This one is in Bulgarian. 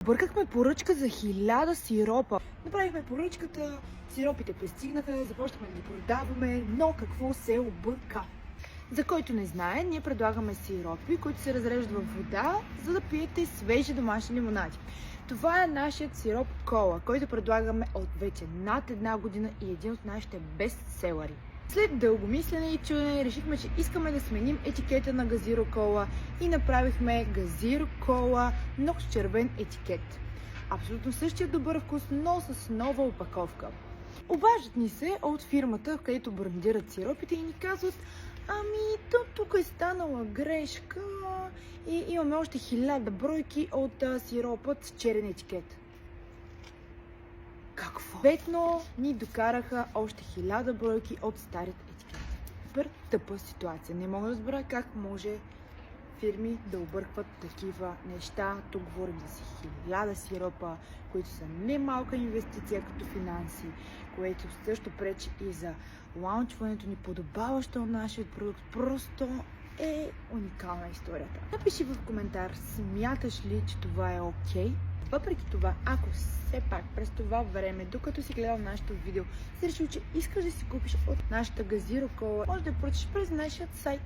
Бъркахме поръчка за 1000 сиропа. Направихме поръчката, сиропите пристигнаха, започнахме да ги продаваме, но какво се обърка? За който не знае, ние предлагаме сиропи, които се разреждат във вода, за да пиете свежи домашни лимонади. Това е нашият сироп кола, който предлагаме от вече над една година и един от нашите бестселъри. След дълго мислене и чудене решихме, че искаме да сменим етикета на газиро кола и направихме газиро кола, но с червен етикет. Абсолютно същия добър вкус, но с нова опаковка. Обаждат ни се от фирмата, в където брандират сиропите и ни казват: то тук е станала грешка и имаме още 1000 бройки от сиропът с черен етикет. Какво? Бетно ни докараха още 1000 бройки от старият етикет. Супер тъпа ситуация. Не мога да разбера как може фирми да объркват такива неща. Тук говорим за 1000 сиропа, които са немалка инвестиция като финанси, което също пречи и за лаунчването ни, подобаващо на нашия продукт. Просто е уникална историята. Напиши в коментар, смяташ ли, че това е окей? Въпреки това, ако все пак през това време, докато си гледал нашето видео, си решил, че искаш да си купиш от нашата газиро кола, може да я поръчаш през нашия сайт.